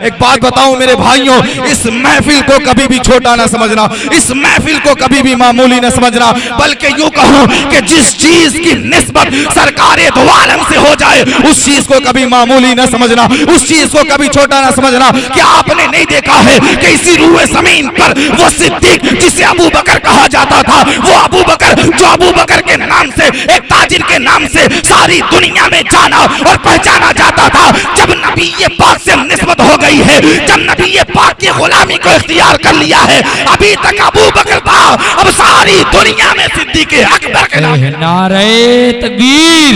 एक बात बताऊं मेरे भाइयों, इस महफिल को कभी भी छोटा ना समझना, इस महफिल को कभी भी मामूली ना समझना, बल्कि यूं कहूं कि जिस चीज की निस्बत सरकारे दो आलम से हो जाए उस चीज को कभी मामूली ना समझना, उस चीज को कभी छोटा ना समझना। क्या आपने नहीं देखा है कि इसी रूए जमीन पर वो सिद्दीक जिसे अबू बकर कहा जाता था, वो अबू बकर जो अबू बकर के नाम से, एक ताजिर के नाम से सारी दुनिया में जाना और पहचाना जाता था, जब नबी पाक से निस्बत हो गई है, जब नबी पाक की गुलामी को इख्तियार कर लिया है, अभी तक अबू बकर था, अब सारी दुनिया में सिद्दीक अकबर के नाम। नारे तकबीर,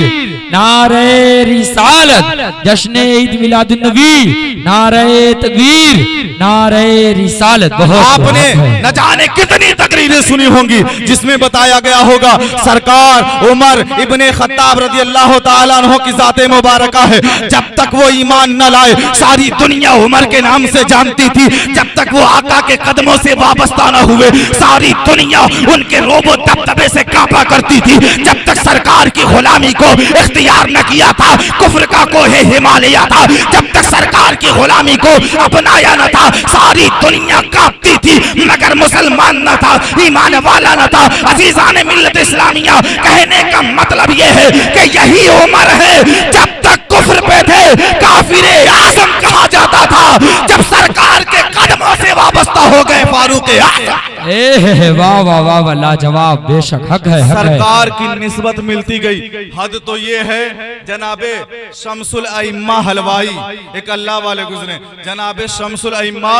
नारे रिसालत, जश्न ईद मिलादुन नबी, नारे तकबीर, नारे रिसालत। आपने न जाने कितनी तकरीरें सुनी होंगी जिसमें बताया गया होगा सरकार उमर इब्ने खत्ताब रज़ी अल्लाह ताला अन्हु की ज़ाते मुबारका है, जब तक वो ईमान न लाए सारी दुनिया उमर के नाम से जानती थी, जब तक वो आका के कदमों से वाबस्ता न हुए सारी दुनिया उनके रोबो दबदबे से कांपा करती थी, जब तक सरकार की गुलामी को इख्तियार न किया था, कुफ्र का कोहे हिमालय था, जब तक सरकार की गुलामी को अपनाया न था सारी दुनिया कांपती थी, मगर मुसलमान न था, ईमान वाला न था। अजीजान मिल्लत इस्लामिया, कहने का मतलब ये है कि यही उमर है जब तक कुफ्र पे थे काफिरे आज़म कहा जाता था, जब सरकार के कदमों से वाबस्ता हो गए फारूक आज़म। वाह वाह वाह वाह, लाजवाब, बेशक हक है, हक सरकार की निस्बत मिलती गई। हद तो ये है जनाबे शमसुल अइम्मा हलवाई, एक अल्लाह वाले गुजरे, जनाबे शमसुल अइम्मा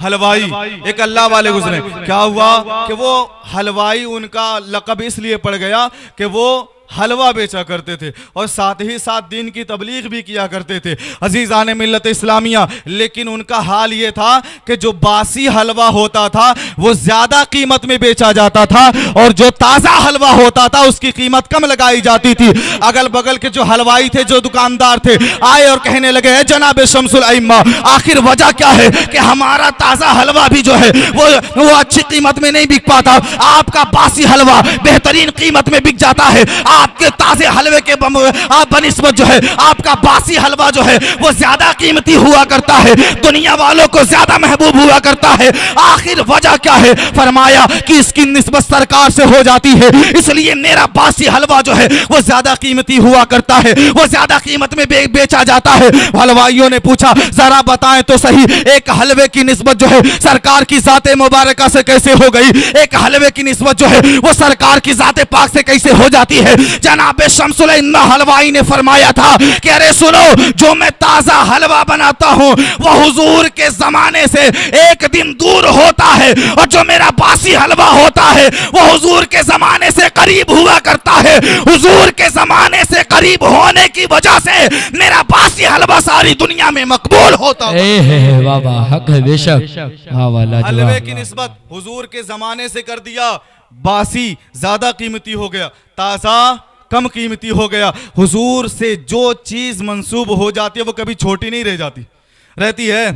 हलवाई एक अल्लाह वाले गुजरे। क्या हुआ कि वो हलवाई उनका लक़ब इसलिए पड़ गया कि वो हलवा बेचा करते थे और साथ ही साथ दीन की तबलीग भी किया करते थे अजीज़ान मिल्लत इस्लामिया। लेकिन उनका हाल ये था कि जो बासी हलवा होता था वो ज़्यादा कीमत में बेचा जाता था और जो ताज़ा हलवा होता था उसकी कीमत कम लगाई जाती थी। अगल बगल के जो हलवाई थे, जो दुकानदार थे, आए और कहने लगे है जनाब शमसुल अइम्मा, आखिर वजह क्या है कि हमारा ताज़ा हलवा भी जो है वो अच्छी कीमत में नहीं बिक पाता, आपका बासी हलवा बेहतरीन कीमत में बिक जाता है। आपके ताजे हलवे के बनिस्बत जो है आपका बासी हलवा जो है वो ज्यादा कीमती हुआ करता है, दुनिया वालों को ज्यादा महबूब हुआ करता है। आखिर वजह क्या है? फरमाया कि इसकी निस्बत सरकार से हो जाती है, इसलिए मेरा बासी हलवा जो है वो ज्यादा कीमती हुआ करता है, वो ज्यादा कीमत में बेचा जाता है। हलवाइयों ने पूछा जरा बताएं तो सही, एक हलवे की निस्बत जो है सरकार की ज़ाते मुबारका से कैसे हो गई, एक हलवे की निस्बत जो है वो सरकार की ज़ाते पाक से कैसे हो जाती है? जनाब शमसुल अइम्मा हलवाई ने फरमाया था कि अरे सुनो, जो मैं ताजा हलवा बनाता हूँ वो हुजूर के जमाने से एक दिन दूर होता है और जो मेरा बासी हलवा होता है वो हुजूर के जमाने से करीब हुआ करता है। हुजूर के जमाने से करीब होने की वजह से मेरा बासी हलवा सारी दुनिया में मकबूल होता है। वाह वाह, हक है बेशक। हलवे की निस्बत हुजूर के जमाने से कर दिया, बासी ज्यादा कीमती हो गया, ताजा कम कीमती हो गया। हुजूर से जो चीज मंसूब हो जाती है वो कभी छोटी नहीं रह जाती, रहती है,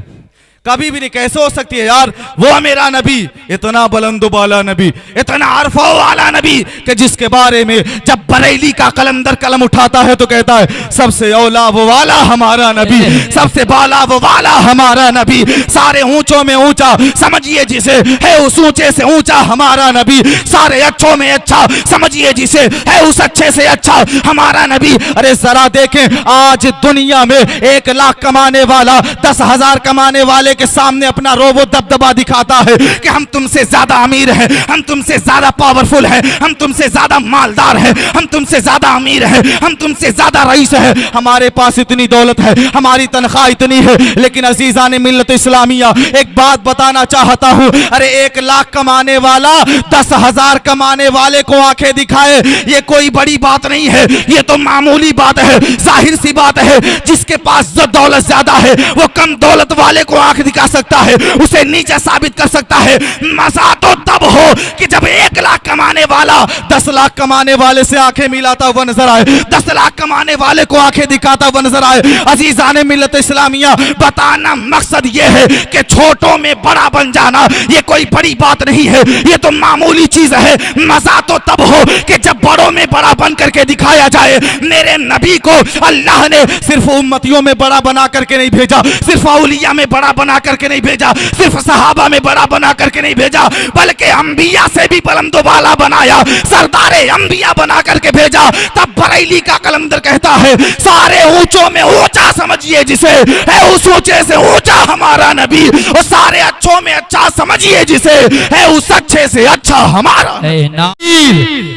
कभी भी नहीं। कैसे हो सकती है यार? वो मेरा नबी इतना बुलंद बाला नबी, इतना अरफा वाला नबी कि जिसके बारे में जब बरेली का कलंदर कलम उठाता है तो कहता है सबसे औला वो वाला हमारा नबी, सबसे बाला वो वाला हमारा नबी, सारे ऊंचों में ऊंचा समझिए जिसे है उस ऊंचे से ऊंचा हमारा नबी, सारे अच्छों में अच्छा समझिए जिसे है उस अच्छे से अच्छा हमारा नबी। अरे जरा देखें, आज दुनिया में 1 लाख कमाने वाला 10,000 कमाने वाले के सामने अपना रोबो दबदबा दिखाता है कि हम तुमसे ज्यादा अमीर हैं, हम तुमसे ज्यादा पावरफुल हैं, हम तुमसे ज्यादा मालदार हैं, हम तुमसे ज्यादा अमीर हैं, हम तुमसे ज्यादा रईस हैं, हमारे पास इतनी दौलत है, हमारी तनख्वाह इतनी है। लेकिन अजीज़ान मिल्लत इस्लामिया, एक बात बताना चाहता हूं, अरे 1 लाख कमाने वाला 10,000 कमाने वाले को आंखें दिखाए, ये कोई बड़ी बात नहीं है, ये तो मामूली बात है, जाहिर सी बात है। जिसके पास जो दौलत ज्यादा है वो कम दौलत वाले को आंख दिखा सकता है, उसे नीचे साबित कर सकता है। मजा तो तब हो कि जब 1 लाख कमाने वाला 10 लाख कमाने वाले से आंखें मिलाता हुआ नजर आए, 10 लाख कमाने वाले को आंखें दिखाता हुआ नजर आए। अजीजाने मिल्लत इस्लामिया, बताना मकसद ये है कि छोटों में बड़ा बन जाना ये कोई बड़ी बात नहीं है, ये तो मामूली चीज है। मजा तो तब हो कि जब बड़ों में बड़ा बन करके दिखाया जाए। मेरे नबी को अल्लाह ने सिर्फ उम्मतियों में बड़ा बना करके नहीं भेजा, सिर्फ औलिया में बड़ा बना करके नहीं भेजा, सिर्फ सहाबा में बड़ा बना करके नहीं भेजा, बल्कि अंबिया से भी बुलंद वाला बनाया, सरदारे अंबिया बना करके भेजा। तब बरेली का कलंदर कहता है, सारे ऊंचों में ऊंचा समझिए जिसे, है उस ऊंचे से ऊंचा हमारा नबी, और सारे अच्छों में अच्छा समझिए जिसे, है उस अच्छे से अच्छा हमारा।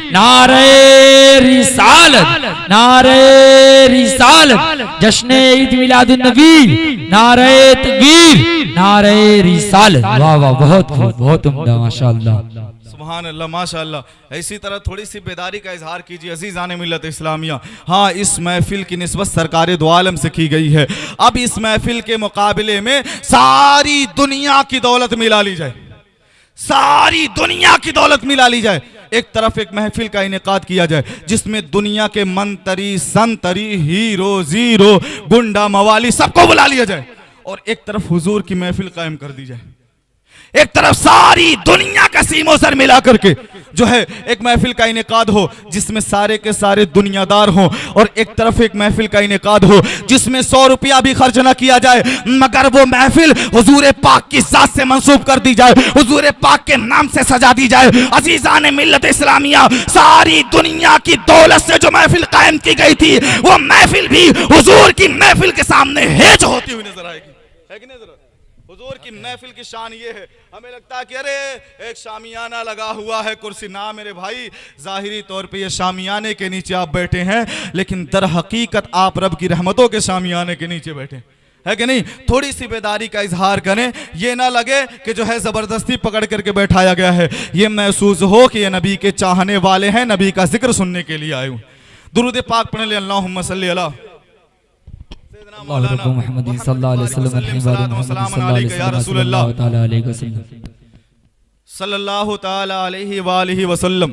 नारे रिसालत, नारे रिसालत, जश्न ईद मिलादुन नबी, नारे तकबीर, नारे रिसालत। वाह वाह, बहुत खूब, बहुत उम्दा, माशाअल्लाह, सुभान अल्लाह, माशाअल्लाह। इसी तरह थोड़ी सी बेदारी का इजहार कीजिए अजीज़ान मिल्लत इस्लामिया। हाँ, इस महफिल की निस्बत सरकार दो आलम से की गई है। अब इस महफिल के मुकाबले में सारी दुनिया की दौलत मिला ली जाए, सारी दुनिया की दौलत मिला ली जाए। एक तरफ एक महफिल का इनेकाद किया जाए जिसमें दुनिया के मंतरी, संतरी, हीरो, जीरो, गुंडा, मवाली सबको बुला लिया जाए, और एक तरफ हुजूर की महफिल कायम कर दी जाए। एक तरफ सारी दुनिया का सीमो सर मिला करके जो है एक महफिल का इनेकाद हो जिसमें सारे के सारे दुनियादार हों, और एक तरफ एक महफिल का इनेकाद हो जिसमें 100 रुपया भी खर्च ना किया जाए, मगर वो महफिल हुजूर पाक की जात से मंसूब कर दी जाए, हुजूर पाक के नाम से सजा दी जाए। अजीजान मिल्लत इस्लामिया, सारी दुनिया की दौलत से जो महफिल कायम की गई थी, वो महफिल भी हुजूर की महफिल के सामने हेज होती हुई नजर आएगी, है कि नहीं? जरा हुजूर की महफिल की शान ये है, हमें लगता है कि अरे एक शामियाना लगा हुआ है, कुर्सी ना मेरे भाई, जाहिरी तौर पे ये शामियाने के नीचे आप बैठे हैं, लेकिन दर हकीकत आप रब की रहमतों के शामियाने के नीचे बैठे, है कि नहीं? थोड़ी सी बेदारी का इजहार करें, ये ना लगे कि जो है जबरदस्ती पकड़ करके बैठाया गया है, ये महसूस हो कि ये नबी के चाहने वाले हैं, नबी का जिक्र सुनने के लिए आए हूँ। दुरूद पाक पढ़ ले, अल्लाहुम्मा सल्ली अला सल्लल्लाहु ताला अलैहि वसल्लम।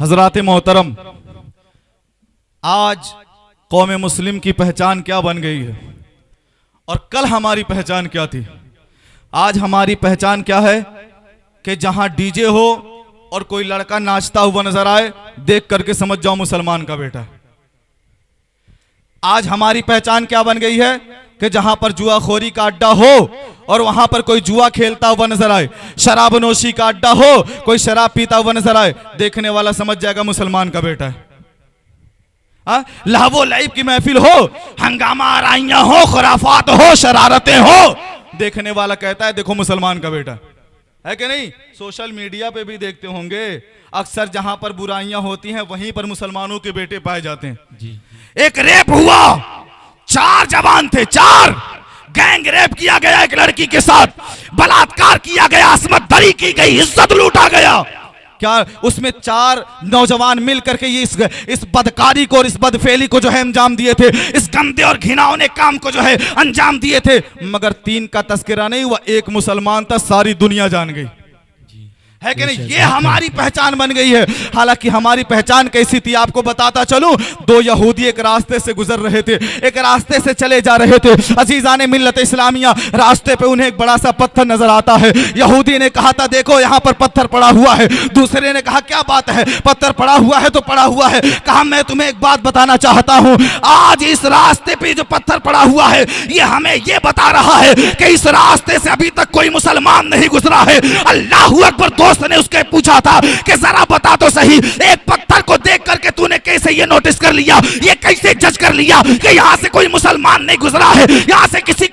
हजरात मोहतरम, आज कौम मुस्लिम की पहचान क्या बन गई है और कल हमारी पहचान क्या थी? आज हमारी पहचान क्या है कि जहां डीजे हो और कोई लड़का नाचता हुआ नजर आए, देख करके समझ जाओ मुसलमान का बेटा है। आज हमारी पहचान क्या बन गई है कि जहां पर जुआखोरी का अड्डा हो और वहां पर कोई जुआ खेलता हुआ नजर आए, शराब नोशी का अड्डा हो, कोई शराब पीता हुआ नजर आए, देखने वाला समझ जाएगा मुसलमान का बेटा है। लहवो लईब की महफिल हो, हंगामा आराइयां हो, खुराफात हो, शरारतें हो, देखने वाला कहता है देखो मुसलमान का बेटा है कि नहीं? सोशल मीडिया पे भी देखते होंगे, अक्सर जहां पर बुराइयां होती हैं वहीं पर मुसलमानों के बेटे पाए जाते हैं जी। एक रेप हुआ, 4 जवान थे, 4 गैंग रेप किया गया, एक लड़की के साथ बलात्कार किया गया, असमत दरी की गई, इज्जत लूटा गया। क्या उसमें 4 नौजवान मिल करके ये इस बदकारी को और इस बदफेली को जो है अंजाम दिए थे, इस गंदे और घिनौने काम को जो है अंजाम दिए थे, मगर 3 का तस्करा नहीं हुआ, एक मुसलमान था, सारी दुनिया जान गई, है कि नहीं? ये हमारी पहचान बन गई है। हालांकि हमारी पहचान कैसी थी आपको बताता चलूं। 2 यहूदी एक रास्ते से गुजर रहे थे, एक रास्ते से चले जा रहे थे। अजीजाने मिल्लत इस्लामिया, रास्ते पे उन्हें एक बड़ा सा पत्थर नजर आता है। यहूदी ने कहा था देखो यहाँ पर पत्थर पड़ा हुआ है। दूसरे ने कहा क्या बात है, पत्थर पड़ा हुआ है तो पड़ा हुआ है। कहा मैं तुम्हें एक बात बताना चाहता हूँ, आज इस रास्ते पे जो पत्थर पड़ा हुआ है ये हमें ये बता रहा है कि इस रास्ते से अभी तक कोई मुसलमान नहीं गुजरा है। अल्लाहू अकबर। दोस्त ने उसके पूछा था कि जरा बता तो सही, एक पत्थर को देख करके तूने कैसे ये नोटिस कर लिया, ये कैसे जज कर लिया कि यहाँ से कोई मुसलमान नहीं गुजरा है, यहाँ से किसी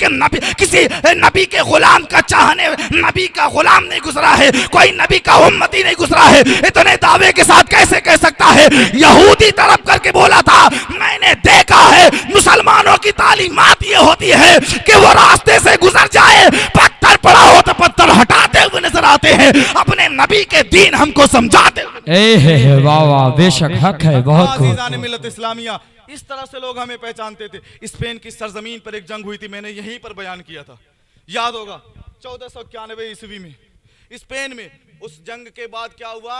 नबी के गुलाम का चाहने नबी का गुलाम नहीं गुजरा है, कोई नबी का उम्मती नहीं गुजरा है, इतने दावे के साथ कैसे कह सकता है? यहूदी तरफ करके बोला था मैंने देखा है मुसलमानों की तालीमात ये होती है कि वो रास्ते से गुजर जाए, पत्थर पड़ा हो तो पत्थर हटाते हुए नजर आते हैं, अपने नबी के दीन हमको समझाते हुए। वाह वाह, बेशक हक है, बहुत खूब। मिल्लत इस्लामिया, इस तरह से लोग हमें पहचानते थे। स्पेन की सरजमीन पर एक जंग हुई थी, मैंने यहीं पर बयान किया था। याद होगा 1491 ईस्वी में स्पेन में, उस जंग के बाद क्या हुआ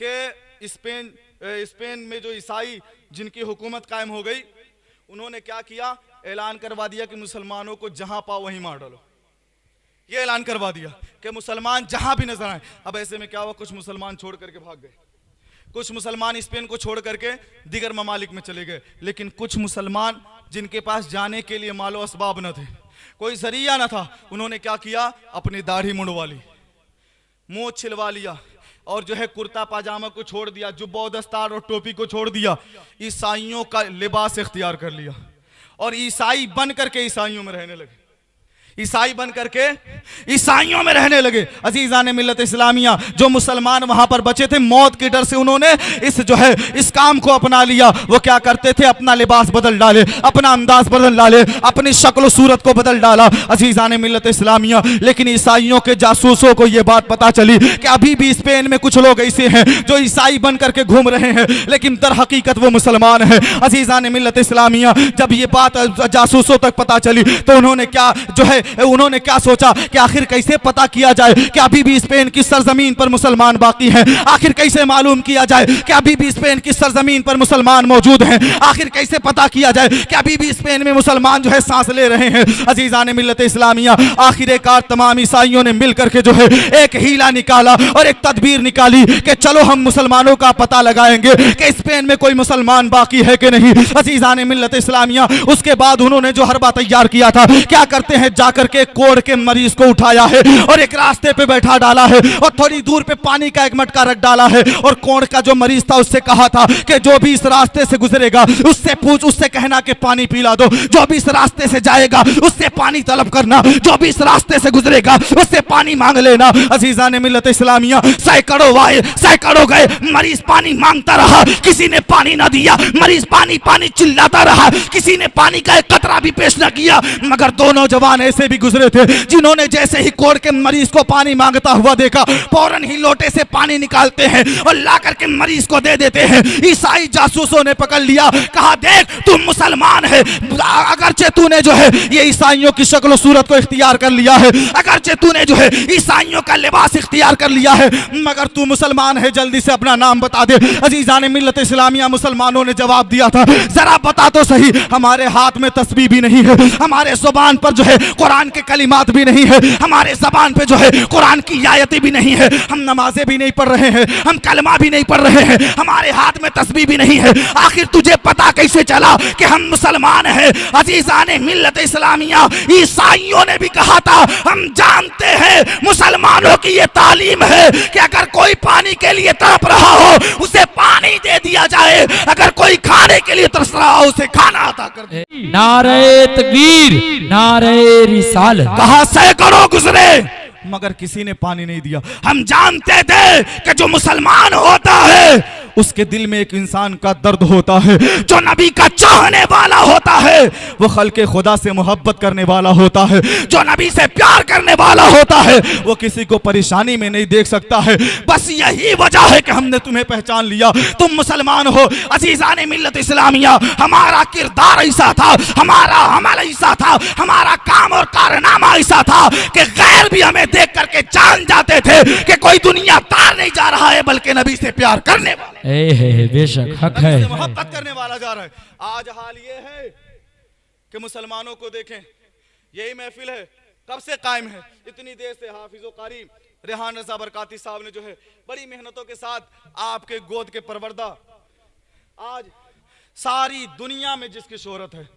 कि स्पेन में जो ईसाई जिनकी हुकूमत कायम हो गई, उन्होंने क्या किया, ऐलान करवा दिया कि मुसलमानों को जहां पाओ वहीं मार डालो। ये ऐलान करवा दिया कि मुसलमान जहां भी नजर आए। अब ऐसे में क्या हुआ, कुछ मुसलमान छोड़ करके भाग गए, कुछ मुसलमान स्पेन को छोड़ करके दीगर ममालिक में चले गए, लेकिन कुछ मुसलमान जिनके पास जाने के लिए मालो असबाब न थे, कोई जरिया न था, उन्होंने क्या किया, अपनी दाढ़ी मुंडवा ली, मुंह छिलवा लिया और जो है कुर्ता पाजामा को छोड़ दिया, जुब्बा दस्तार और टोपी को छोड़ दिया, ईसाइयों का लिबास इख्तियार कर लिया और ईसाई बन करके ईसाइयों में रहने लगे, ईसाई बन करके ईसाइयों में रहने लगे। अजीज़ान मिल्लत इस्लामिया, जो मुसलमान वहां पर बचे थे, मौत के डर से उन्होंने इस काम को अपना लिया। वो क्या करते थे, अपना लिबास बदल डाले, अपना अंदाज बदल डाले, अपनी शक्ल सूरत को बदल डाला। अजीज़ान मिल्लत इस्लामिया, लेकिन ईसाइयों के जासूसों को यह बात पता चली कि अभी भी स्पेन में कुछ लोग ऐसे हैं जो ईसाई बन करके घूम रहे हैं, लेकिन दर हकीकत वो मुसलमान है। अजीज़ान मिल्लत इस्लामिया, जब ये बात जासूसों तक पता चली तो उन्होंने क्या सोचा कि आखिर कैसे पता किया जाए कि अभी भी स्पेन की सरजमीन पर मुसलमान बाकी हैं, आखिर कैसे मालूम किया जाए कि अभी भी स्पेन की सरजमीन पर मुसलमान मौजूद हैं, आखिर कैसे पता किया जाए कि अभी भी स्पेन में मुसलमान जो है सांस ले रहे हैं। अजीज़ान मिल्लत इस्लामिया, आखिरकार तमाम ईसाइयों ने मिलकर के जो है एक हीला निकाला और एक तदबीर निकाली कि चलो हम मुसलमानों का पता लगाएंगे कि स्पेन में कोई मुसलमान बाकी है कि नहीं। अजीज़ान मिल्लत इस्लामिया, उसके बाद उन्होंने जो हरबा तैयार किया था, क्या करते हैं, जाकर के कोढ़ के मरीज को उठाया है और एक रास्ते पे बैठा डाला है और थोड़ी दूर पे पानी का एक मटका रख डाला है और कोढ़ का जो मरीज था उससे कहा था कि जो भी इस रास्ते से गुजरेगा उससे पूछ, उससे कहना कि पानी पिला दो, जो भी इस रास्ते से जाएगा उससे पानी तलब करना, जो भी इस रास्ते से गुजरेगा उससे पानी मांग लेना। अजीज़ान मिल्लत इस्लामिया, सैकड़ों आए, सैकड़ों गए, मरीज पानी मांगता रहा, किसी ने पानी ना दिया, मरीज पानी पानी चिल्लाता रहा, किसी ने पानी का एक कतरा भी पेश न किया। मगर दो नौजवान ऐसे भी गुजरे थे जिन्होंने जैसे ही कोढ़ के मरीज को पानी मांगता हुआ देखा, फौरन ही लोटे से पानी निकालते हैं और ला करके मरीज को दे देते हैं। ईसाई जासूसों ने पकड़ लिया, कहा देख तू मुसलमान है, अगरचे तूने जो है ये ईसाइयों की शक्ल सूरत को इख्तियार कर लिया है, अगरचे तूने जो है ईसाइयों का लिबास इख्तियार कर लिया है, मगर तू मुसलमान है, जल्दी से अपना नाम बता दे। अजीज़ान मिल्लत इस्लामिया, मुसलमानों ने जवाब दिया था, जरा बता तो सही, हमारे हाथ में तस्बीह भी नहीं है, हमारे जुबान पर जो है कुरान के कलिमात भी नहीं है, हमारे ज़बान पे जो है कुरान की आयतें भी नहीं है, हम नमाजें भी नहीं पढ़ रहे हैं, हम कलमा भी नहीं पढ़ रहे हैं, हमारे हाथ में तस्बीह भी नहीं है, आखिर तुझे पता कैसे चला कि हम मुसलमान हैं। अजीज़ान मिल्लत इस्लामिया, ईसाइयों ने भी कहा था, हम जानते हैं मुसलमानों की ये तालीम है कि अगर कोई पानी के लिए तड़प रहा हो उसे पानी दे दिया जाए, अगर कोई खाने के लिए तरस रहा हो उसे खाना अता कर दे। नारे तकबीर, नारे रिसालत। कहा सैकड़ों गुजरे मगर किसी ने पानी नहीं दिया। हम जानते थे कि जो मुसलमान होता है उसके दिल में एक इंसान का दर्द होता है, जो नबी का चाहने वाला होता है, वो खल्के खुदा से मोहब्बत करने वाला होता है, जो नबी से प्यार करने वाला होता है, वो किसी को परेशानी में नहीं देख सकता है। बस यही वजह है कि हमने तुम्हें पहचान लिया, तुम मुसलमान हो। अजीज़ान मिल्लत इस्लामिया, हमारा किरदार ऐसा था, हमारा अमल ऐसा था, हमारा काम और कारनामा ऐसा था कि गैर भी हमें देख करके जान जाते थे कि कोई दुनिया तार नहीं जा रहा है बल्कि नबी से प्यार करने वाला, बेशक हक है, मोहब्बत करने वाला जा रहा है। आज हाल ये है कि मुसलमानों को देखें, यही महफिल है कब से कायम है, इतनी देर से हाफिज़ व कारी रेहान रज़ा बरकाती साहब ने जो है बड़ी मेहनतों के साथ आपके गोद के परवरदा, आज सारी दुनिया में जिसकी शोहरत है,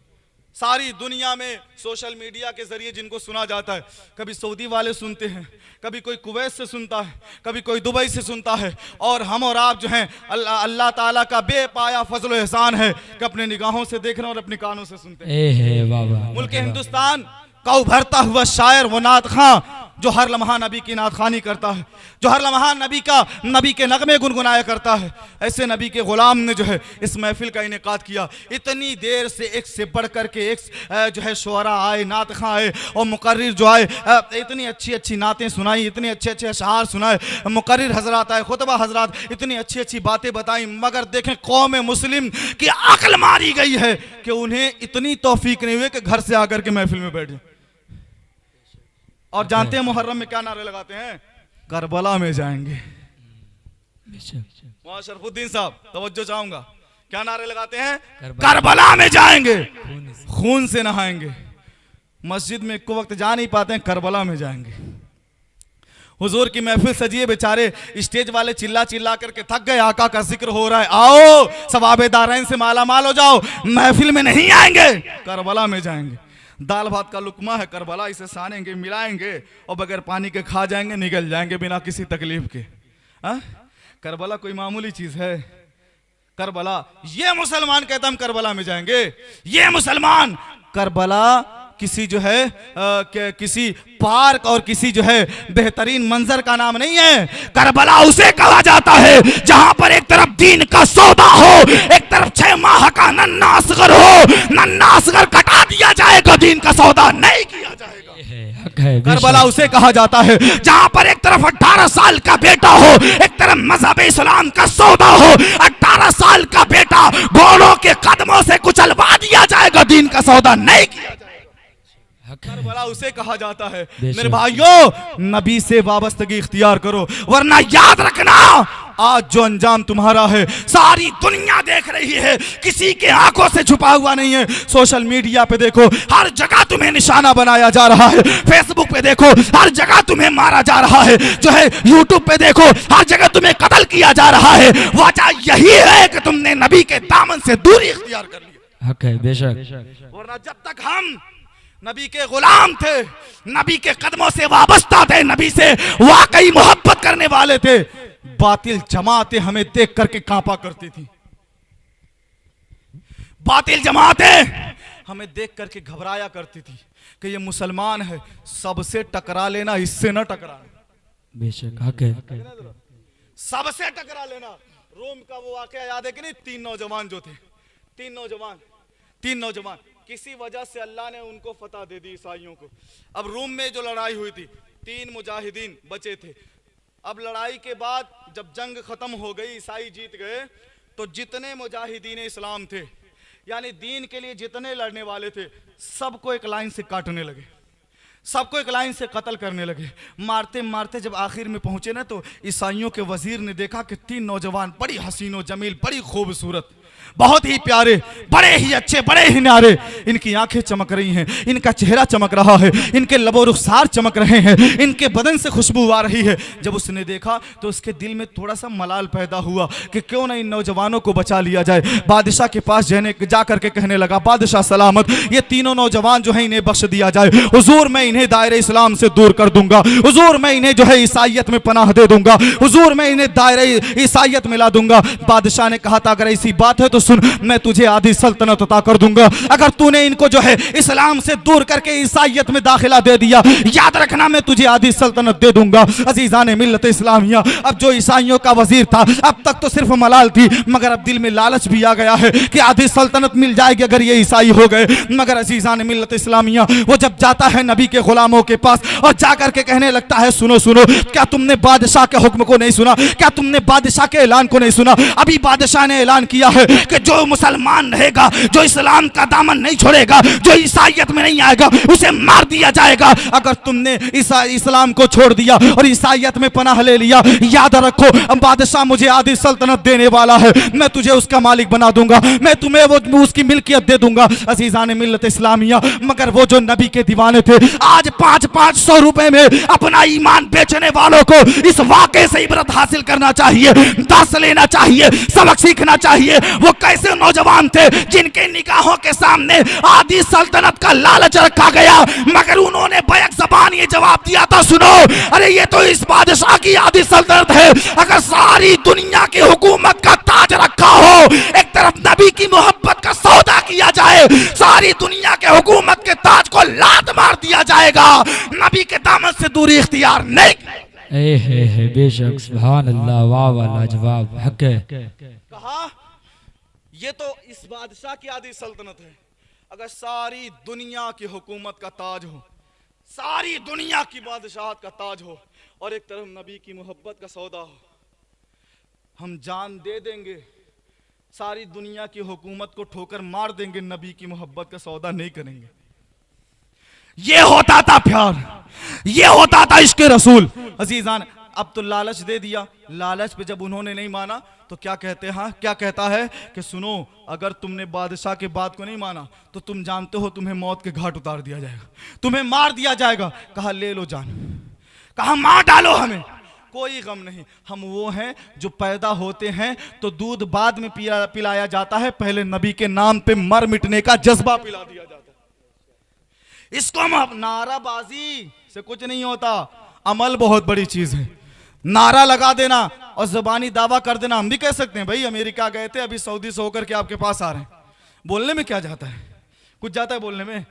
सारी दुनिया में सोशल मीडिया के जरिए जिनको सुना जाता है, कभी सऊदी वाले सुनते हैं, कभी कोई कुवैत से सुनता है, कभी कोई दुबई से सुनता है, और हम और आप जो हैं अल्लाह ताला का बेपाया फजल व एहसान है कि अपने निगाहों से देख रहे हैं और अपने कानों से सुनते हैं। मुल्क हिंदुस्तान का उभरता हुआ शायर व नात खां जो हर लम्हा नबी की नात खानी करता है, जो हर लम्हा नबी के नगमे गुनगुनाया करता है, ऐसे नबी के गुलाम ने जो है इस महफिल का इनेकाद किया। इतनी देर से एक से बढ़ करके एक जो है शुअरा आए, नात खां आए और मुकर्रिर जो आए, इतनी अच्छी अच्छी नातें सुनाई, इतने अच्छे अच्छे अशआर सुनाए, मुकर्रिर हजरात आए, खुतबा हजरात, इतनी अच्छी अच्छी बातें बताई, मगर देखें कौम मुस्लिम की अक्ल मारी गई है कि उन्हें इतनी तौफीक नहीं हुई कि घर से आकर के महफिल में बैठे। और जानते हैं मुहर्रम में क्या नारे लगाते हैं? करबला में जाएंगे। वहां शरफुद्दीन साहब तवज्जो चाहूंगा, क्या नारे लगाते हैं? करबला में जाएंगे, खून से नहाएंगे। मस्जिद में एक वक्त जा नहीं पाते हैं, करबला में जाएंगे। हुजूर की महफिल सजी है, बेचारे स्टेज वाले चिल्ला चिल्ला करके थक गए, आका का जिक्र हो रहा है, आओ सवाबे दारैन से माला माल हो जाओ, महफिल में नहीं आएंगे, करबला में जाएंगे। दाल भात का लुकमा है, करबला इसे सानेंगे, मिलाएंगे और बगैर पानी के खा जाएंगे, निकल जाएंगे बिना किसी तकलीफ के। हा? करबला कोई मामूली चीज है? करबला, ये मुसलमान कहता हम करबला में जाएंगे, ये मुसलमान करबला किसी जो है किसी पार्क और किसी जो है बेहतरीन मंजर का नाम नहीं है। करबला उसे कहा जाता है जहां पर एक तरफ दीन का सौदा हो, एक तरफ 6 माह का नन्ना असगर हो, नन्ना असगर कटा दिया जाएगा, दीन का सौदा नहीं किया जाएगा। करबला उसे कहा जाता है जहां पर एक तरफ 18 साल का बेटा हो, एक तरफ मजहब इस्लाम का सौदा हो, 18 साल का बेटा घोड़ों के कदमों से कुचलवा दिया जाएगा, दीन का सौदा नहीं किया जाएगा। करबला उसे कहा जाता है। मेरे भाइयों, नबी से वाबस्तगी इख्तियार करो, वरना याद रखना आज जो अंजाम तुम्हारा है सारी दुनिया देख रही है, किसी के आंखों से छुपा हुआ नहीं है। सोशल मीडिया पे देखो, हर जगह तुम्हें निशाना बनाया जा रहा है, फेसबुक पे देखो हर जगह तुम्हें मारा जा रहा है, जो है यूट्यूब पे देखो हर जगह तुम्हें कत्ल किया जा रहा है। वजह यही है कि तुमने नबी के दामन से दूरी इख्तियार कर ली। हक है, बेशक। वरना जब तक हम नबी के गुलाम थे, नबी के कदमों से वाबस्ता थे, नबी से वाकई मोहब्बत करने वाले थे, बातिल जमातें हमें देख करके कांपा करती थी। बातिल जमातें हमें देख करके घबराया करती थी कि ये मुसलमान है, सबसे टकरा लेना, इससे न टकरा। बेशक हक है, सबसे टकरा लेना। रोम का वो वाकया याद है कि नहीं? 3 नौजवान जो थे, 3 नौजवान किसी वजह से अल्लाह ने उनको फतह दे दी ईसाइयों को। अब रूम में जो लड़ाई हुई थी, 3 मुजाहिदीन बचे थे। अब लड़ाई के बाद जब जंग खत्म हो गई, ईसाई जीत गए, तो जितने मुजाहिदीन इस्लाम थे, यानी दीन के लिए जितने लड़ने वाले थे, सबको एक लाइन से काटने लगे, सबको एक लाइन से कत्ल करने लगे। मारते मारते जब आखिर में पहुंचे ना, तो ईसाइयों के वजीर ने देखा कि 3 नौजवान बड़ी हसीनो जमील, बड़ी खूबसूरत, बहुत ही प्यारे, बड़े ही अच्छे, बड़े ही न्यारे, इनकी आंखें चमक रही हैं, इनका चेहरा चमक रहा है, इनके लबो रुखसार चमक रहे हैं, इनके बदन से खुशबू आ रही है। जब उसने देखा तो उसके दिल में थोड़ा सा मलाल पैदा हुआ कि क्यों ना इन नौजवानों को बचा लिया जाए। बादशाह के पास जा करके कहने लगा, बादशाह सलामत, ये तीनों नौजवान जो है इन्हें बख्श दिया जाए, हुजूर मैं इन्हें दायरे इस्लाम से दूर कर दूंगा, हुजूर मैं इन्हें जो है ईसाइयत में पनाह दे दूंगा, हुजूर मैं इन्हें दायरे ईसाइयत में ला दूंगा। बादशाह ने कहा था, अगर ऐसी बात है तो सुन, मैं तुझे आधी सल्तनत अता कर दूंगा अगर तूने इनको जो है इस्लाम से दूर करके ईसाइयत में दाखिला दे दिया। याद रखना, मैं तुझे आधी सल्तनत दे दूंगा। अजीजान मिल्लत इस्लामिया, अब जो ईसाइयों का वजीर था, अब तक तो सिर्फ मलाल थी, मगर अब दिल में लालच भी आ गया है कि आधी सल्तनत मिल जाएगी अगर ये ईसाई हो गए। मगर अजीजान मिल्लत इस्लामिया, वो जब जाता है नबी के गुलामों के पास और जाकर के कहने लगता है, सुनो सुनो, क्या तुमने बादशाह के हुक्म को नहीं सुना? क्या तुमने बादशाह के ऐलान को नहीं सुना? अभी बादशाह ने ऐलान किया है कि जो मुसलमान रहेगा, जो इस्लाम का दामन नहीं छोड़ेगा, जो ईसाइयत में नहीं आएगा, उसे मार दिया जाएगा। अगर तुमने इस्लाम को छोड़ दिया और ईसाइयत में पनाह ले लिया, याद रखो बादशाह मुझे आधी सल्तनत देने वाला है, मैं तुझे उसका मालिक बना दूंगा, मैं तुम्हें वो उसकी मिल्कियत दे दूंगा। अजीजान मिल्लत इस्लामिया, मगर वो जो नबी के दीवाने थे, आज 500-500 रुपए में अपना ईमान बेचने वालों को इस वाकये से इबरत हासिल करना चाहिए, दर्स लेना चाहिए, सबक सीखना चाहिए। वो कैसे नौजवान थे जिनके निगाहों के सामने आधी सल्तनत का लालच रखा गया, मगर उन्होंने बैक ज़बान ये जवाब दिया था, सुनो, अरे ये तो इस बादशाह की आधी सल्तनत है। अगर सारी दुनिया की हुकूमत का ताज रखा हो, एक तरफ नबी की मोहब्बत का सौदा किया जाए, सारी दुनिया के हुकूमत के ताज को लात मार दिया जाएगा। नबी के दामन से दूरी इख्तियार नहीं। बेशक, सुभान अल्लाह, वाह वाह, लाजवाब, हक है। कहा ये तो इस बादशाह की आधी सल्तनत है, अगर सारी दुनिया की हुकूमत का ताज हो, सारी दुनिया की बादशाहत का ताज हो, और एक तरफ नबी की मोहब्बत का सौदा हो, हम जान दे देंगे, सारी दुनिया की हुकूमत को ठोकर मार देंगे, नबी की मोहब्बत का सौदा नहीं करेंगे। ये होता था प्यार, ये होता था इश्क रसूल। अजीजान, अब तो लालच दे दिया। लालच पे जब उन्होंने नहीं माना तो क्या कहते हैं, क्या कहता है कि सुनो, अगर तुमने बादशाह के बात को नहीं माना तो तुम जानते हो तुम्हें मौत के घाट उतार दिया जाएगा, तुम्हें मार दिया जाएगा। कहा ले लो जान, कहा मार डालो हमें, कोई गम नहीं। हम वो हैं जो पैदा होते हैं तो दूध बाद में पिलाया जाता है, पहले नबी के नाम पे मर मिटने का जज्बा पिला दिया जाता है। इसको हम नाराबाजी से कुछ नहीं होता, अमल बहुत बड़ी चीज है। नारा लगा देना और ज़बानी दावा कर देना, हम भी कह सकते हैं भाई अमेरिका गए थे, अभी सऊदी से होकर के आपके पास आ रहे हैं। बोलने में क्या जाता है? कुछ जाता है बोलने में?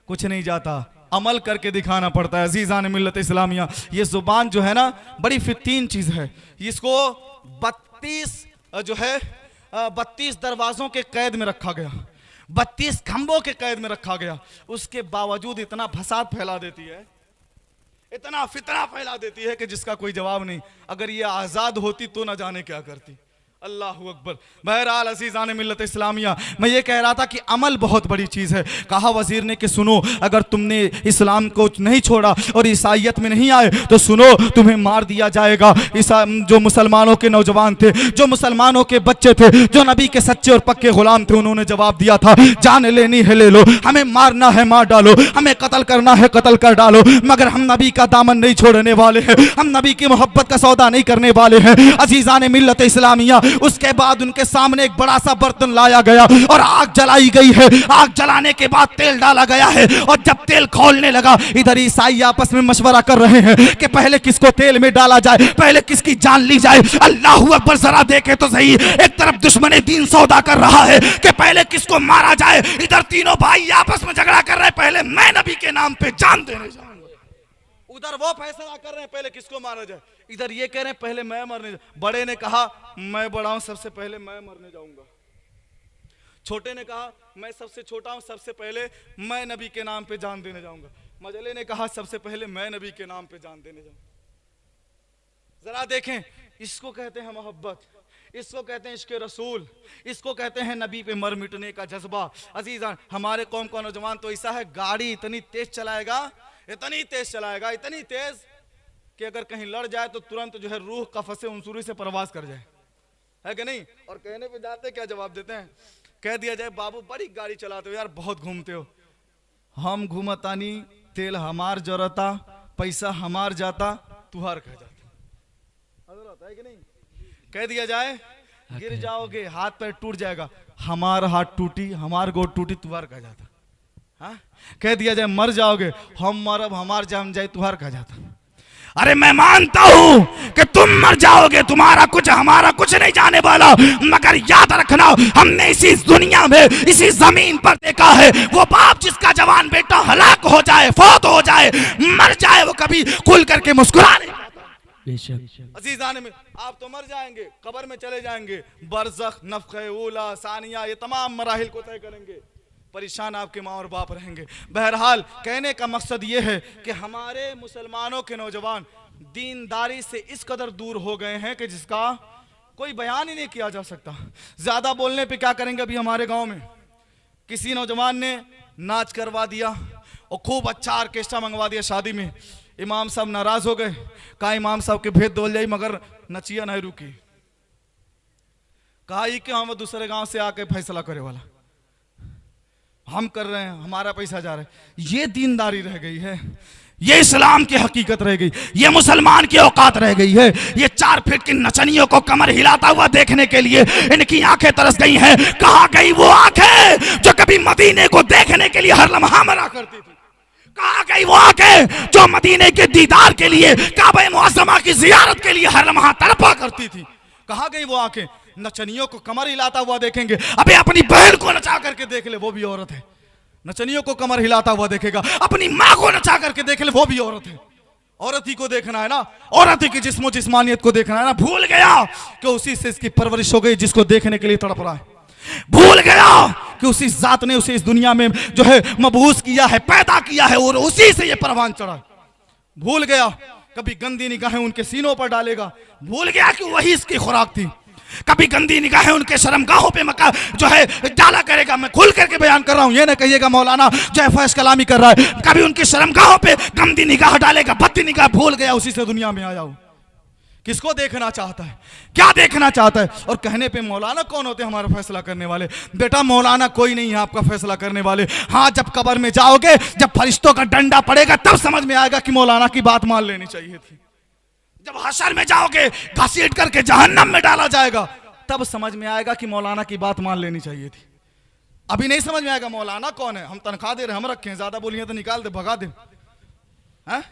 कुछ नहीं जाता, अमल करके दिखाना पड़ता है। अजीज़ान मिल्लत इस्लामिया, ये जुबान जो है ना बड़ी फितीन चीज है। इसको 32 दरवाजों के कैद में रखा गया, 32 खंभों के कैद में रखा गया, उसके बावजूद इतना फसाद फैला देती है, इतना फितना फैला देती है कि जिसका कोई जवाब नहीं। अगर ये आजाद होती तो न जाने क्या करती। अल्लाहु अकबर। बहरहाल अज़ीज़ान मिल्लत इस्लामिया, मैं ये कह रहा था कि अमल बहुत बड़ी चीज़ है। कहा वज़ीर ने कि सुनो, अगर तुमने इस्लाम को नहीं छोड़ा और ईसाईयत में नहीं आए तो सुनो, तुम्हें मार दिया जाएगा। जो मुसलमानों के नौजवान थे, जो मुसलमानों के बच्चे थे, जो नबी के सच्चे और पक्के गुलाम थे, उन्होंने जवाब दिया था जान लेनी है ले लो, हमें मारना है मार डालो, हमें कत्ल करना है कत्ल कर डालो, मगर हम नबी का दामन नहीं छोड़ने वाले हैं, हम नबी की मोहब्बत का सौदा नहीं करने वाले हैं। अज़ीज़ान मिल्लत इस्लामिया, उसके बाद उनके सामने एक बड़ा सा बर्तन लाया गया और आग जलाई गई है। आग जलाने के बाद तेल डाला गया है और जब तेल खौलने लगा, इधर ईसाई आपस में मशवरा कर रहे हैं कि पहले किसको तेल में डाला जाए, पहले किसकी जान ली जाए। अल्लाहु अकबर, जरा देखे तो सही, एक तरफ दुश्मन दीन सौदा कर रहा है कि पहले किसको मारा जाए, इधर तीनों भाई आपस में झगड़ा कर रहे हैं, पहले मैं नबी के नाम पे जान देने जाऊंगा। उधर वो फैसला कर रहे हैं पहले किसको मारा जाए, इधर ये कह रहे हैं पहले मैं मरने। बड़े ने कहा मैं बड़ा हूं, सबसे पहले मैं मरने जाऊंगा। छोटे ने कहा मैं सबसे छोटा हूं, सबसे पहले मैं नबी के नाम पे जान देने जाऊंगा। मजले ने कहा सबसे पहले मैं नबी के नाम पे जान देने जाऊंगा। जरा देखें, इसको कहते हैं मोहब्बत, इसको कहते हैं इश्क रसूल, इसको कहते हैं नबी पे मर मिटने का जज्बा। अजीज़ान, हमारे कौम का नौजवान तो ऐसा है, गाड़ी इतनी तेज चलाएगा, इतनी तेज चलाएगा, इतनी तेज कि अगर कहीं लड़ जाए तो तुरंत जो है रूह कफसे उनसुरी से परवाज कर जाए, है कि नहीं? और कहने पे जाते क्या जवाब देते हैं? कह दिया जाए बाबू बड़ी गाड़ी चलाते हो यार, बहुत घूमते हो। हम घूमतानी, तेल हमार जरता, पैसा हमार जाता, तुहार कह जाता, है कि नहीं? कह दिया जाए गिर जाओगे, हाथ पैर टूट जाएगा, हमार हाथ टूटी, हमार गोड़ टूटी, तुहार कह जाता। हाँ? कह दिया जाए मर जाओगे, हम मरब, हमार जान जाए, तुहार कह जाता। अरे मैं मानता हूं कि तुम मर जाओगे, तुम्हारा कुछ हमारा कुछ नहीं जाने वाला, मगर याद रखना हमने इसी दुनिया में, इसी जमीन पर देखा है वो बाप जिसका जवान बेटा हलाक हो जाए, फौत हो जाए, मर जाए, वो कभी खुल करके मुस्कुरा नहीं। अजीज़ान में, आप तो मर जाएंगे, कब्र में चले जाएंगे, बरज़ख, नफ़ख़े ऊला, सानिया, ये तमाम मराहिल को तय करेंगे, परेशान आपके माँ और बाप रहेंगे। बहरहाल कहने का मकसद ये है कि हमारे मुसलमानों के नौजवान दीनदारी से इस कदर दूर हो गए हैं कि जिसका कोई बयान ही नहीं किया जा सकता। ज़्यादा बोलने पे क्या करेंगे? अभी हमारे गांव में किसी नौजवान ने नाच करवा दिया और खूब अच्छा ऑर्केस्ट्रा मंगवा दिया शादी में। इमाम साहब नाराज हो गए, कहा इमाम साहब के भेद दोल जाई, मगर नचिया नहीं रुकी। कहा कि हम दूसरे गांव से आके फैसला करे वाला हम कर रहे हैं, हमारा पैसा जा रहा है। ये दीनदारी रह गई है, ये इस्लाम की हकीकत रह गई, ये मुसलमान की औकात रह गई है। ये 4 फीट की नचनियों को कमर हिलाता हुआ देखने के लिए इनकी आंखें तरस गई हैं। कहाँ गई वो आंखें जो कभी मदीने को देखने के लिए हर लम्हा मरा करती थी? कहाँ गई वो आंखें जो मदीने के दीदार के लिए, काबा मुअज़्ज़मा की जियारत के लिए हर लम्हा तड़पा करती थी? कहाँ गई वो आंखें? नचनियों को कमर हिलाता हुआ देखेंगे, अबे अपनी बहन को नचा करके देख ले, वो भी औरत है। नचनियों को कमर हिलाता हुआ देखेगा, अपनी माँ को नचा करके देख ले, वो भी औरत है। औरत ही को देखना है ना, औरत ही की जिस्मो जिस्मानियत को देखना है ना। भूल गया कि उसी से इसकी परवरिश हो गई जिसको देखने के लिए तड़प रहा है। भूल गया कि उसी जात ने उसे इस दुनिया में जो है मबूस किया है, पैदा किया है, और उसी से ये परवान चढ़ा। भूल गया कभी गंदी निगाहें उनके सीनों पर डालेगा। भूल गया कि वही इसकी खुराक थी। कभी गंदी निगाहें उनके शर्मगाहों पे मका जो है डाला करेगा। मैं खुल करके बयान कर रहा हूं, ये ना कहिएगा मौलाना जो है फैज कलामी कर रहा है। कभी उनकी शर्मगाहों पे गंदी निगाह डालेगा, भद्दी निगाह, भूल गया उसी से दुनिया में आया हूं। किसको देखना चाहता है, क्या देखना चाहता है? और कहने पे मौलाना कौन होते हैं हमारा फैसला करने वाले? बेटा मौलाना कोई नहीं है आपका फैसला करने वाले। हाँ, जब कब्र में जाओगे, जब फरिश्तों का डंडा पड़ेगा, तब समझ में आएगा कि मौलाना की बात मान लेनी चाहिए थी। जब हशर में जाओगे, घसीट करके जहन्नम में डाला जाएगा, तब समझ में आएगा कि मौलाना की बात मान लेनी चाहिए थी। अभी नहीं समझ में आएगा मौलाना कौन है। हम तनख्वाह दे रहे, हम रखे, ज्यादा बोलिए तो निकाल दे, भगा दे। हैं?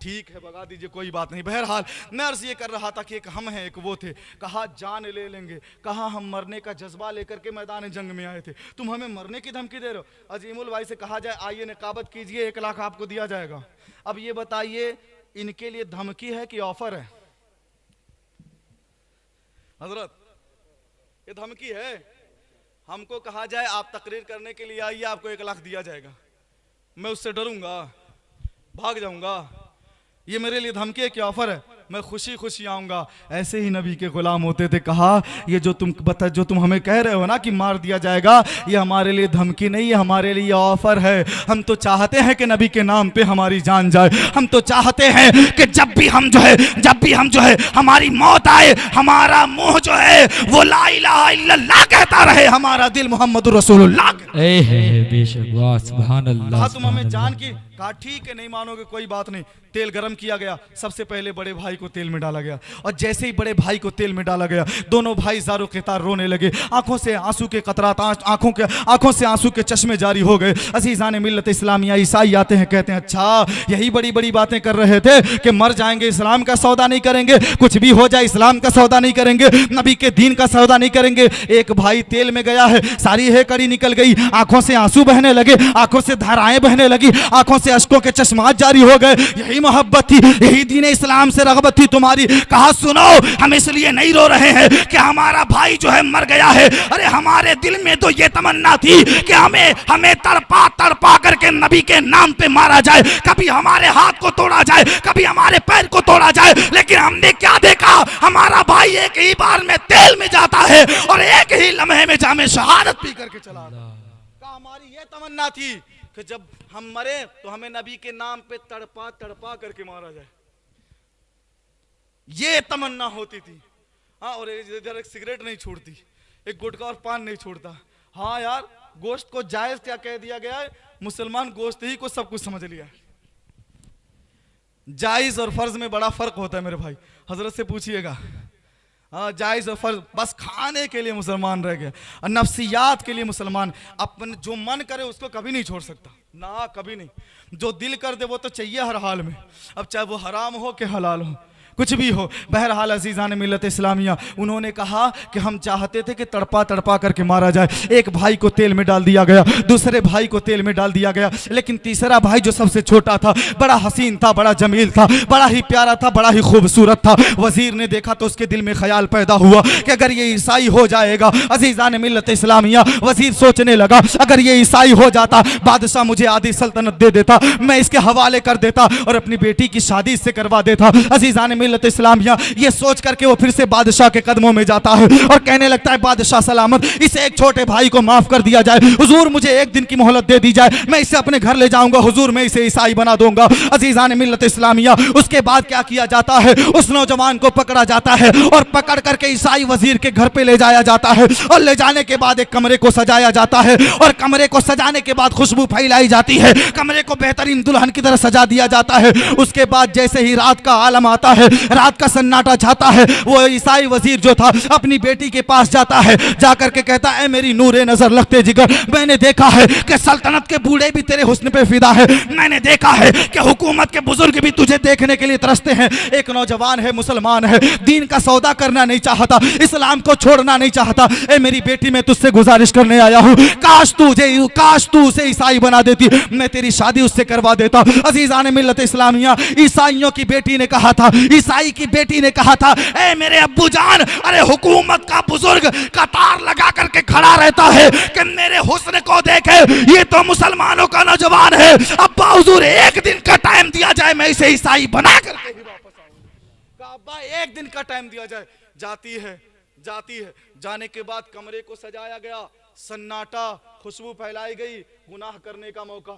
ठीक है, भगा दीजिए, कोई बात नहीं। बहरहाल मैं अर्ज ये कर रहा था कि एक हम हैं, एक वो थे। कहा जान ले लेंगे, कहा हम मरने का जज्बा लेकर के मैदान जंग में आए थे। तुम हमें मरने की धमकी दे रहे हो। अजीमुल भाई से कहा जाए आइए निकाबत कीजिए, 1 लाख आपको दिया जाएगा। अब ये बताइए इनके लिए धमकी है कि ऑफर है? हजरत ये धमकी है। हमको कहा जाए आप तकरीर करने के लिए आइए, आपको 1 लाख दिया जाएगा। मैं उससे डरूंगा, भाग जाऊंगा? ये मेरे लिए धमकी है कि ऑफर है? मैं खुशी खुशी आऊंगा। ऐसे ही नबी के गुलाम होते थे। कहा ये जो तुम हमें कह रहे हो ना कि मार दिया जाएगा, ये हमारे लिए धमकी नहीं है, हमारे लिए ऑफर है। हम तो चाहते हैं कि नबी के नाम पे हमारी जान जाए। हम तो चाहते हैं कि जब भी हम जो है हमारी मौत आए, हमारा मुंह जो है वो ला इलाहा इल्लल्लाह कहता रहे, हमारा दिल मोहम्मद रसूलुल्लाह। बेशक, वाह, सुभान अल्लाह। तुम हमें जान की? कहा ठीक है, नहीं मानोगे कोई बात नहीं। तेल गरम किया गया, सबसे पहले बड़े भाई को तेल में डाला गया, और जैसे ही बड़े भाई को तेल में डाला गया, दोनों भाई ज़ारो क़ितार रोने लगे। आंखों से आंसू के कतरात, आंखों से आंसू के चश्मे जारी हो गए। अज़ीज़ान मिल्लत इस्लामिया ईसाई आते हैं, कहते हैं अच्छा यही बड़ी बड़ी बातें कर रहे थे कि मर जाएंगे इस्लाम का सौदा नहीं करेंगे, कुछ भी हो जाए इस्लाम का सौदा नहीं करेंगे, नबी के दीन का सौदा नहीं करेंगे। एक भाई तेल में गया है, सारी है कड़ी निकल गई, आंखों से आंसू बहने लगे, आंखों से धाराएं बहने लगी, आंखों से अश्कों के चश्मात जारी हो गए। यही मोहब्बत थी, यही दीन इस्लाम से रग़बत थी तुम्हारी। कहा सुनो, हम इसलिए नहीं रो रहे हैं कि हमारा भाई जो है मर गया है। अरे हमारे दिल में तो ये तमन्ना थी कि हमें तड़पा तड़पा करके नबी के नाम पे मारा जाए, कभी हमारे हाथ को तोड़ा जाए, कभी हमारे पैर को तोड़ा जाए। लेकिन हमने क्या देखा, हमारा भाई एक ही बार में तेल में जाता है और एक ही लम्हे में जामे शहादत पी करके चला। हमारी ये तमन्ना थी कि जब हम मरे तो हमें नबी के नाम पे तड़पा तड़पा करके मारा जाए, ये तमन्ना होती थी। हाँ, और इधर एक सिगरेट नहीं छोड़ती, एक गुटखा और पान नहीं छोड़ता। हाँ यार, गोश्त को जायज क्या कह दिया गया है, मुसलमान गोश्त ही को सब कुछ समझ लिया। जायज और फर्ज में बड़ा फर्क होता है मेरे भाई, हजरत से पूछिएगा। हाँ, जायज और फर्ज, बस खाने के लिए मुसलमान रह गया, और नफ्सियात के लिए मुसलमान अपन जो मन करे उसको कभी नहीं छोड़ सकता ना, कभी नहीं। जो दिल कर दे वो तो चाहिए हर हाल में, अब चाहे वो हराम हो कि हलाल हो, कुछ भी हो। बहरहाल अजीज़ान मिल्लत इस्लामिया, उन्होंने कहा कि हम चाहते थे कि तड़पा तड़पा करके मारा जाए। एक भाई को तेल में डाल दिया गया, दूसरे भाई को तेल में डाल दिया गया, लेकिन तीसरा भाई जो सबसे छोटा था, बड़ा हसीन था, बड़ा जमील था, बड़ा ही प्यारा था, बड़ा ही खूबसूरत था। वजीर ने देखा तो उसके दिल में ख्याल पैदा हुआ कि अगर ये ईसाई हो जाएगा। अजीज़ान मिल्लत इस्लामिया, वजीर सोचने लगा अगर ये ईसाई हो जाता, बादशाह मुझे आधी सल्तनत दे देता, मैं इसके हवाले कर देता और अपनी बेटी की शादी इससे करवा देता। अजीज़ान मिल्लत इस्लामिया, ये सोच करके वो फिर से बादशाह के कदमों में जाता है और कहने लगता है बादशाह सलामत, इसे एक छोटे भाई को माफ कर दिया जाए, हुजूर मुझे 1 दिन की मोहलत दे दी जाए, मैं इसे अपने घर ले जाऊंगा, हुजूर मैं इसे ईसाई बना दूंगा। अजीज़ान मिल्लत इस्लामिया, उसके बाद क्या किया जाता है, उस नौजवान को पकड़ा जाता है और पकड़ करके ईसाई वजीर के घर पे ले जाया जाता है, और ले जाने के बाद एक कमरे को सजाया जाता है, और कमरे को सजाने के बाद खुशबू फैलाई जाती है, कमरे को बेहतरीन दुल्हन की तरह सजा दिया जाता है। उसके बाद जैसे ही रात का आलम आता है, रात का सन्नाटा छाता है, वो ईसाई वजीर जो था अपनी बेटी के पास जाता है, जाकर के कहता है मेरी नूरे नजर लगते जिगर, मैंने देखा है कि सल्तनत के बूढ़े भी तेरे हुस्न पे फिदा है, मैंने देखा है कि हुकूमत के बुजुर्ग भी तुझे देखने के लिए तरसते हैं। एक नौजवान है, मुसलमान है, दीन का सौदा करना नहीं चाहता, इस्लाम को छोड़ना नहीं चाहता। ए मेरी बेटी, मैं तुझसे गुजारिश करने आया हूँ, काश तू उसे ईसाई बना देती, मैं तेरी शादी उससे करवा देता। अजीज़ान मिल्लत इस्लामिया, ईसाइयों की बेटी ने कहा था, ईसाई की बेटी ने कहा था, ए मेरे अब्बू जान, अरे हुकूमत का बुजुर्ग कतार लगा करके खड़ा रहता है कि मेरे हुस्न को देखे, ये तो मुसलमानों का नौजवान है, अब्बा हुजूर 1 दिन का टाइम दिया जाए, मैं इसे ईसाई बना करके ही वापस आऊंगा। अब्बा 1 दिन का टाइम दिया जाए। जाती है, जाती है। जाने के बाद कमरे को सजाया गया, सन्नाटा, खुशबू फैलाई गई, गुनाह करने का मौका,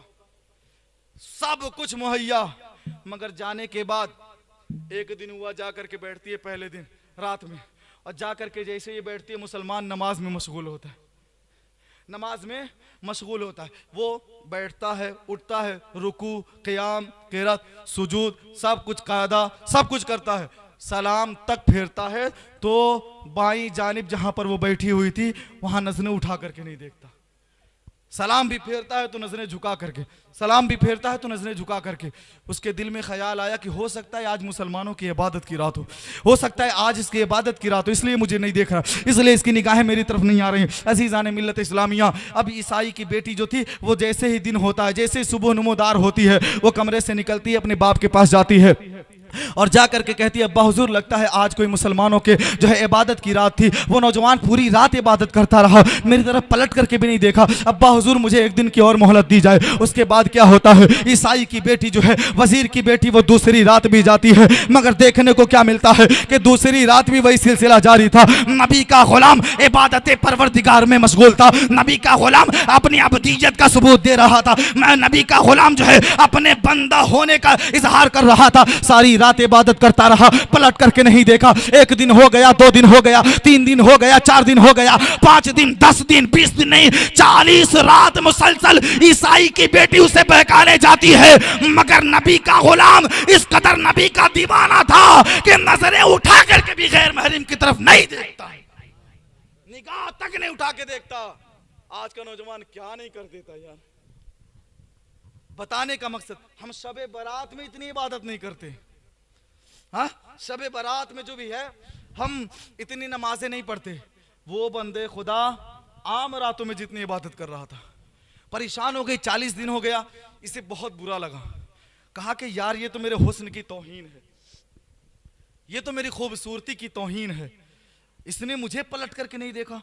सब कुछ मुहैया। मगर जाने के बाद एक दिन हुआ, जा करके बैठती है पहले दिन रात में, और जा करके जैसे ये बैठती है मुसलमान नमाज में मशगूल होता है, नमाज में मशगूल होता है। वो बैठता है, उठता है, रुकू, क़ियाम, क़िरात, सुजूद, सब कुछ कायदा, सब कुछ करता है। सलाम तक फेरता है तो बाईं जानिब जहां पर वो बैठी हुई थी वहां नजरें उठा करके नहीं देखता। सलाम भी फेरता है तो नजरें झुका करके, सलाम भी फेरता है तो नजरें झुका करके। उसके दिल में ख्याल आया कि हो सकता है आज मुसलमानों की इबादत की रात हो सकता है आज इसकी इबादत की रात हो, इसलिए मुझे नहीं देख रहा, इसलिए इसकी निगाहें मेरी तरफ नहीं आ रही। अज़ीज़ान मिल्लत इस्लामिया, अब ईसाई की बेटी जो थी वो जैसे ही दिन होता है, जैसे सुबह नमोदार होती है, वो कमरे से निकलती है, अपने बाप के पास जाती है और जा करके कहती है, अब्बा हुजूर लगता है आज कोई मुसलमानों के जो है इबादत की रात थी। वो नौजवान पूरी रात इबादत करता रहा, मेरी तरफ पलट करके भी नहीं देखा। अब्बा हुजूर मुझे एक दिन की और मोहलत दी जाए। उसके बाद क्या होता है, ईसाई की बेटी जो है, वजीर की बेटी, वो दूसरी रात भी जाती है, मगर देखने को क्या मिलता है कि दूसरी रात भी वही सिलसिला जारी था। नबी का गुलाम इबादत परवरदिगार में मशगूल था, नबी का गुलाम अपनी अबदियत का सबूत दे रहा था, नबी का गुलाम जो है अपने बंदा होने का इजहार कर रहा था। सारी रात इबादत करता रहा, पलट करके नहीं देखा। एक दिन हो गया, 2 दिन हो गया, 3 दिन हो गया, 4 दिन हो गया, 5 दिन, 10 दिन, 20 दिन नहीं, 40 रात मुसलसल ईसाई की बेटी उसे बहकाने जाती है। मगर नबी का गुलाम इस कदर नबी का दीवाना था कि नजरें उठा करके भी गैर महरम की तरफ नहीं देखता, निगाह तक नहीं उठा के देखता। आज का नौजवान क्या नहीं कर देता यार। बताने का मकसद, हम शबे बारात में इतनी इबादत नहीं करते। हाँ, शबे बारात में जो भी है हम इतनी नमाजें नहीं पढ़ते। वो बंदे खुदा आम रातों में जितनी इबादत कर रहा था, परेशान हो गई। 40 दिन हो गया, इसे बहुत बुरा लगा। कहा कि यार ये तो मेरे हुस्न की तौहीन है, ये तो मेरी खूबसूरती की तौहीन है। इसने मुझे पलट करके नहीं देखा।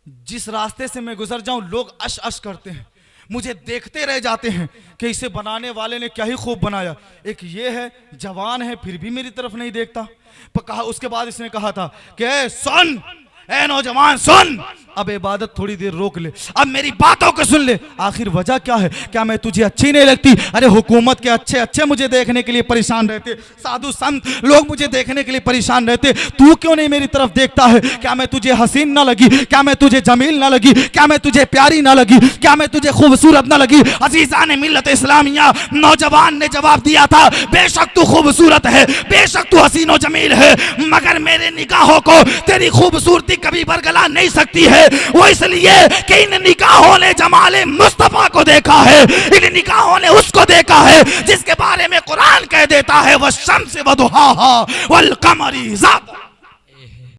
जिस रास्ते से मैं गुजर जाऊं लोग अश अश करते हैं, मुझे देखते रह जाते हैं कि इसे बनाने वाले ने क्या ही खूब बनाया। एक ये है, जवान है, फिर भी मेरी तरफ नहीं देखता। पर कहा, उसके बाद इसने कहा था कि सुन ए नौजवान सुन, अब इबादत थोड़ी देर रोक ले, अब मेरी बातों को सुन ले। आखिर वजह क्या है? क्या मैं तुझे अच्छी नहीं लगती? अरे हुकूमत के अच्छे अच्छे मुझे देखने के लिए परेशान रहते, साधु संत लोग मुझे देखने के लिए परेशान रहते, तू क्यों नहीं मेरी तरफ देखता है? क्या मैं तुझे हसीन ना लगी? क्या मैं तुझे जमील ना लगी? क्या मैं तुझे प्यारी ना लगी? क्या मैं तुझे खूबसूरत ना लगी? अज़ीज़ान मिल्लत इस्लामिया, नौजवान ने जवाब दिया था, बेशक तू खूबसूरत है, बेशक तू हसीन व जमील है, मगर मेरे निगाहों को तेरी खूबसूरती कभी बरगला नहीं सकती है। वो इसलिए कि इन निगाहों ने जमाले मुस्तफा को देखा है, इन निगाहों ने उसको देखा है जिसके बारे में कुरान कह देता है, वह शम्स व दुहाहा वल कमरी ज़ात